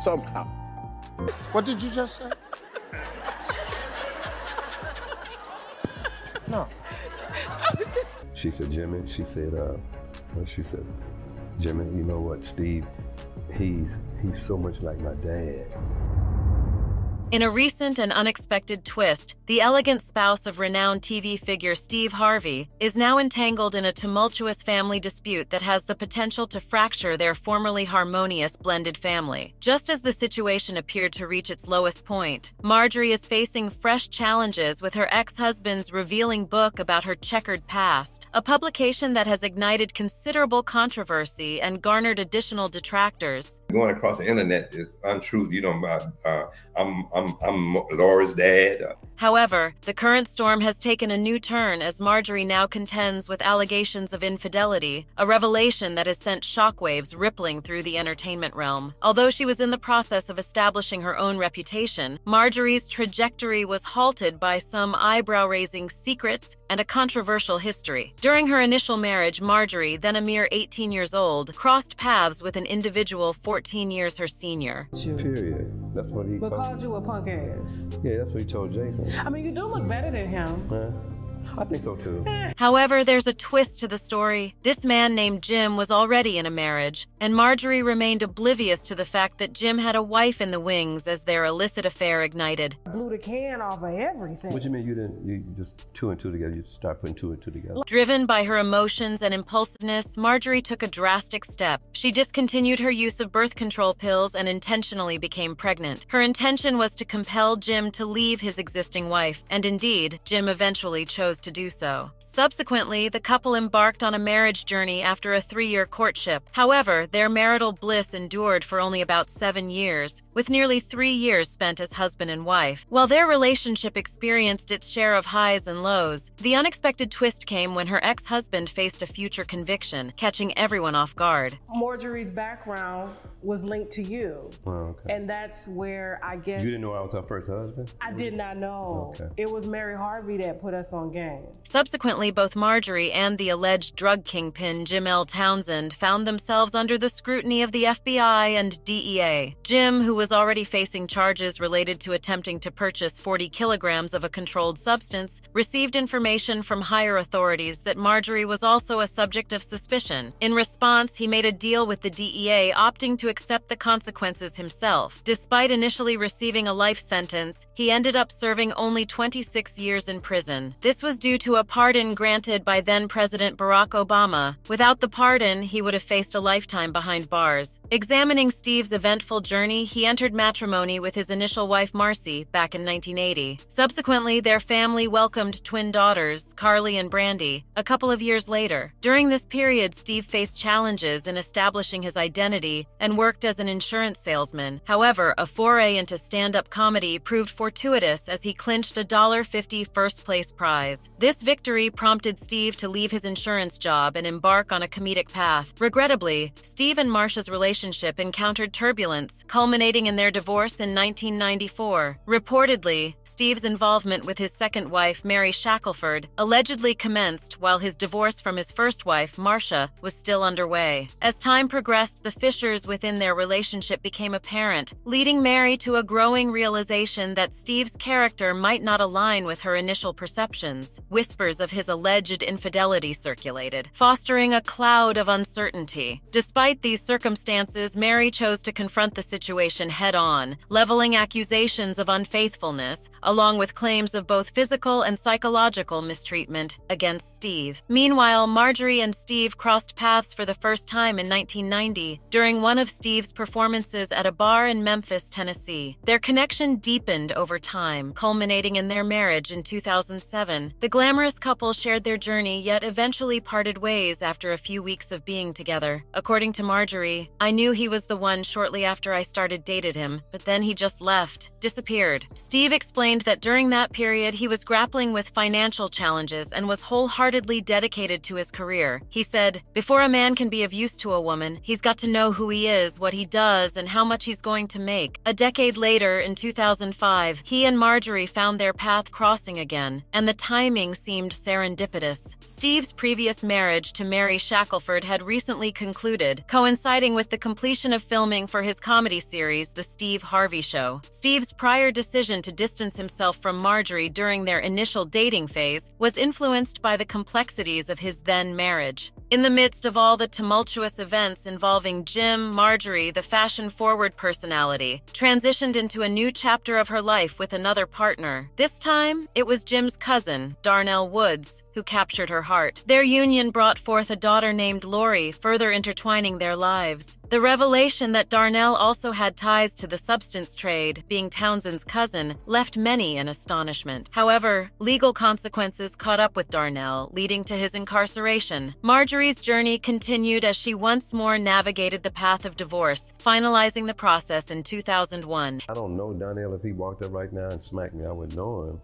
somehow. What did you just say? No. She said, Jimmy, she said, Jimmy, you know what, Steve, he's so much like my dad. In a recent and unexpected twist, the elegant spouse of renowned TV figure Steve Harvey is now entangled in a tumultuous family dispute that has the potential to fracture their formerly harmonious blended family. Just as the situation appeared to reach its lowest point, Marjorie is facing fresh challenges with her ex-husband's revealing book about her checkered past, a publication that has ignited considerable controversy and garnered additional detractors. Going across the internet is untruth. You know, I'm Laura's dad. However, the current storm has taken a new turn as Marjorie now contends with allegations of infidelity, a revelation that has sent shockwaves rippling through the entertainment realm. Although she was in the process of establishing her own reputation, Marjorie's trajectory was halted by some eyebrow-raising secrets and a controversial history. During her initial marriage, Marjorie, then a mere 18 years old, crossed paths with an individual 14 years her senior. Period. That's what he called you a punk ass. Yeah, that's what he told Jason. I mean, you do look better than him. I think so too. However, there's a twist to the story. This man named Jim was already in a marriage, and Marjorie remained oblivious to the fact that Jim had a wife in the wings as their illicit affair ignited. Blew the can off of everything. What do you mean you just two and two together, you start putting two and two together? Driven by her emotions and impulsiveness, Marjorie took a drastic step. She discontinued her use of birth control pills and intentionally became pregnant. Her intention was to compel Jim to leave his existing wife, and indeed, Jim eventually chose to do so. Subsequently, the couple embarked on a marriage journey after a 3-year courtship. However, their marital bliss endured for only about 7 years, with nearly 3 years spent as husband and wife. While their relationship experienced its share of highs and lows, the unexpected twist came when her ex-husband faced a future conviction, catching everyone off guard. Marjorie's background was linked to you. Oh, okay. And that's where I guess... You didn't know I was her first husband? I did not know. Okay. It was Mary Harvey that put us on game. Subsequently, both Marjorie and the alleged drug kingpin Jim L. Townsend found themselves under the scrutiny of the FBI and DEA. Jim, who was already facing charges related to attempting to purchase 40 kilograms of a controlled substance, received information from higher authorities that Marjorie was also a subject of suspicion. In response, he made a deal with the DEA, opting to accept the consequences himself. Despite initially receiving a life sentence, he ended up serving only 26 years in prison. This was due to a pardon granted by then-President Barack Obama. Without the pardon, he would have faced a lifetime behind bars. Examining Steve's eventful journey, he entered matrimony with his initial wife Marcy back in 1980. Subsequently, their family welcomed twin daughters, Carly and Brandy, a couple of years later. During this period, Steve faced challenges in establishing his identity and worked as an insurance salesman. However, a foray into stand-up comedy proved fortuitous as he clinched a $1.50 first-place prize. This victory prompted Steve to leave his insurance job and embark on a comedic path. Regrettably, Steve and Marsha's relationship encountered turbulence, culminating in their divorce in 1994. Reportedly, Steve's involvement with his second wife, Mary Shackelford, allegedly commenced while his divorce from his first wife, Marsha, was still underway. As time progressed, the fissures within their relationship became apparent, leading Mary to a growing realization that Steve's character might not align with her initial perceptions. Whispers of his alleged infidelity circulated, fostering a cloud of uncertainty. Despite these circumstances, Mary chose to confront the situation head-on, leveling accusations of unfaithfulness, along with claims of both physical and psychological mistreatment against Steve. Meanwhile, Marjorie and Steve crossed paths for the first time in 1990 during one of Steve's performances at a bar in Memphis, Tennessee. Their connection deepened over time, culminating in their marriage in 2007. The glamorous couple shared their journey, yet eventually parted ways after a few weeks of being together. According to Marjorie, "I knew he was the one shortly after I started dating him, but then he just left, disappeared." Steve explained that during that period he was grappling with financial challenges and was wholeheartedly dedicated to his career. He said, "Before a man can be of use to a woman, he's got to know who he is, what he does, and how much he's going to make." A decade later, in 2005, he and Marjorie found their path crossing again, and the timing seemed serendipitous. Steve's previous marriage to Mary Shackelford had recently concluded, coinciding with the completion of filming for his comedy series series The Steve Harvey Show. Steve's prior decision to distance himself from Marjorie during their initial dating phase was influenced by the complexities of his then marriage. In the midst of all the tumultuous events involving Jim, Marjorie, the fashion-forward personality, transitioned into a new chapter of her life with another partner. This time, it was Jim's cousin, Darnell Woods, who captured her heart. Their union brought forth a daughter named Lori, further intertwining their lives. The revelation that Darnell also had ties to the substance trade, being Townsend's cousin, left many in astonishment. However, legal consequences caught up with Darnell, leading to his incarceration. Marjorie's journey continued as she once more navigated the path of divorce, finalizing the process in 2001. I don't know Darnell. If he walked up right now and smacked me, I wouldn't know him.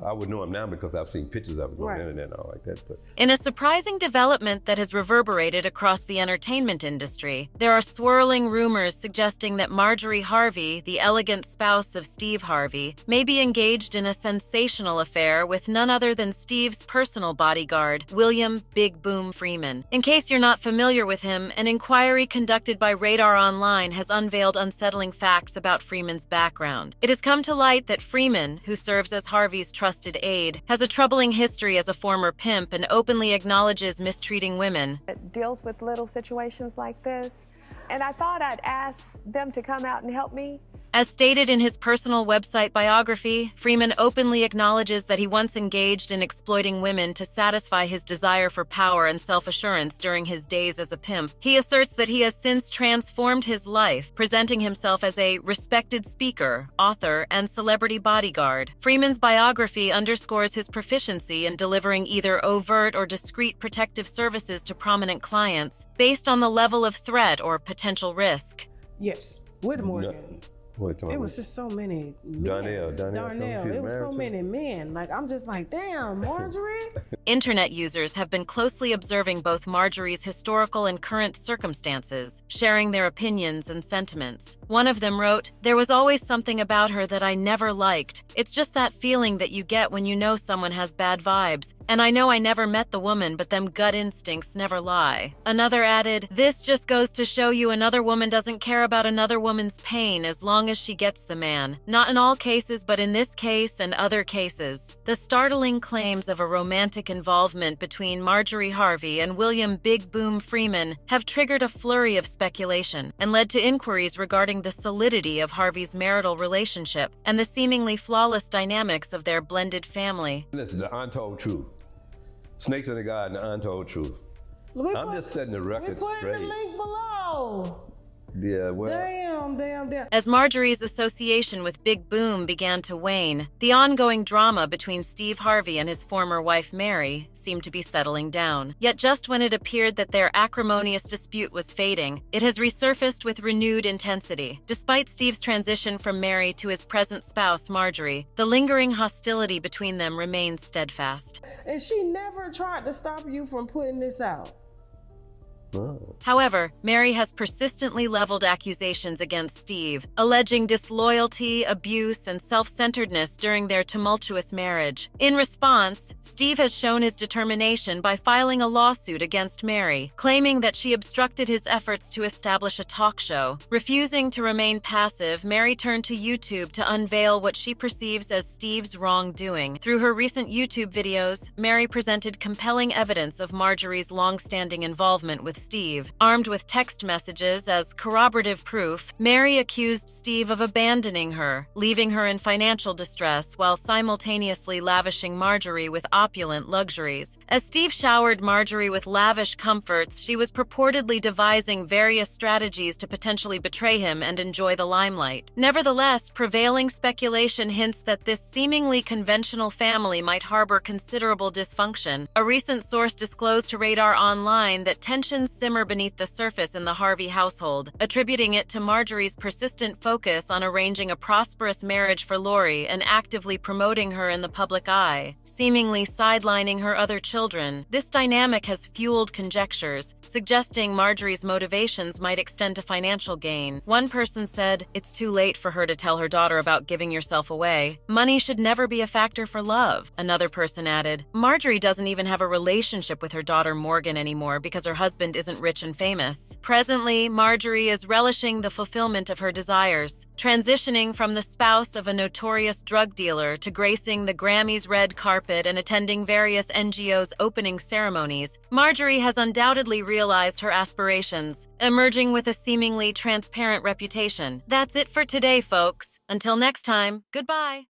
I would know him now because I've seen pictures of him on the internet and all like that. But in a surprising development that has reverberated across the entertainment industry, there are swirling rumors suggesting that Marjorie Harvey, the elegant spouse of Steve Harvey, may be engaged in a sensational affair with none other than Steve's personal bodyguard, William Big Boom Freeman. In case you're not familiar with him, an inquiry conducted by Radar Online has unveiled unsettling facts about Freeman's background. It has come to light that Freeman, who serves as Harvey's trusted aide, has a troubling history as a former pimp and openly acknowledges mistreating women. It deals with little situations like this, and I thought I'd ask them to come out and help me. As stated in his personal website biography, Freeman openly acknowledges that he once engaged in exploiting women to satisfy his desire for power and self-assurance during his days as a pimp. He asserts that he has since transformed his life, presenting himself as a respected speaker, author, and celebrity bodyguard. Freeman's biography underscores his proficiency in delivering either overt or discreet protective services to prominent clients, based on the level of threat or potential risk. Yes, with Morgan. It was just so many men. Darnell. It was so many men. Like, I'm just like, damn, Marjorie. Internet users have been closely observing both Marjorie's historical and current circumstances, sharing their opinions and sentiments. One of them wrote, "There was always something about her that I never liked. It's just that feeling that you get when you know someone has bad vibes. And I know I never met the woman, but them gut instincts never lie." Another added, "This just goes to show you another woman doesn't care about another woman's pain as long as she gets the man. Not in all cases, but in this case and other cases." The startling claims of a romantic involvement between Marjorie Harvey and William Big Boom Freeman have triggered a flurry of speculation and led to inquiries regarding the solidity of Harvey's marital relationship and the seemingly flawless dynamics of their blended family. Listen, the untold truth. Snakes in the garden, the untold truth. I'm just setting the record straight. We're putting the link below. Yeah, well. Damn. As Marjorie's association with Big Boom began to wane, the ongoing drama between Steve Harvey and his former wife Mary seemed to be settling down. Yet just when it appeared that their acrimonious dispute was fading, it has resurfaced with renewed intensity. Despite Steve's transition from Mary to his present spouse Marjorie, the lingering hostility between them remains steadfast. And she never tried to stop you from putting this out. However, Mary has persistently leveled accusations against Steve, alleging disloyalty, abuse, and self-centeredness during their tumultuous marriage. In response, Steve has shown his determination by filing a lawsuit against Mary, claiming that she obstructed his efforts to establish a talk show. Refusing to remain passive, Mary turned to YouTube to unveil what she perceives as Steve's wrongdoing. Through her recent YouTube videos, Mary presented compelling evidence of Marjorie's long-standing involvement with Steve. Armed with text messages as corroborative proof, Mary accused Steve of abandoning her, leaving her in financial distress while simultaneously lavishing Marjorie with opulent luxuries. As Steve showered Marjorie with lavish comforts, she was purportedly devising various strategies to potentially betray him and enjoy the limelight. Nevertheless, prevailing speculation hints that this seemingly conventional family might harbor considerable dysfunction. A recent source disclosed to Radar Online that tensions simmer beneath the surface in the Harvey household, attributing it to Marjorie's persistent focus on arranging a prosperous marriage for Lori and actively promoting her in the public eye, seemingly sidelining her other children. This dynamic has fueled conjectures, suggesting Marjorie's motivations might extend to financial gain. One person said, "It's too late for her to tell her daughter about giving yourself away. Money should never be a factor for love." Another person added, "Marjorie doesn't even have a relationship with her daughter Morgan anymore because her husband isn't rich and famous. Presently, Marjorie is relishing the fulfillment of her desires, transitioning from the spouse of a notorious drug dealer to gracing the Grammys red carpet and attending various NGOs' opening ceremonies. Marjorie has undoubtedly realized her aspirations, emerging with a seemingly transparent reputation. That's it for today, folks. Until next time, goodbye.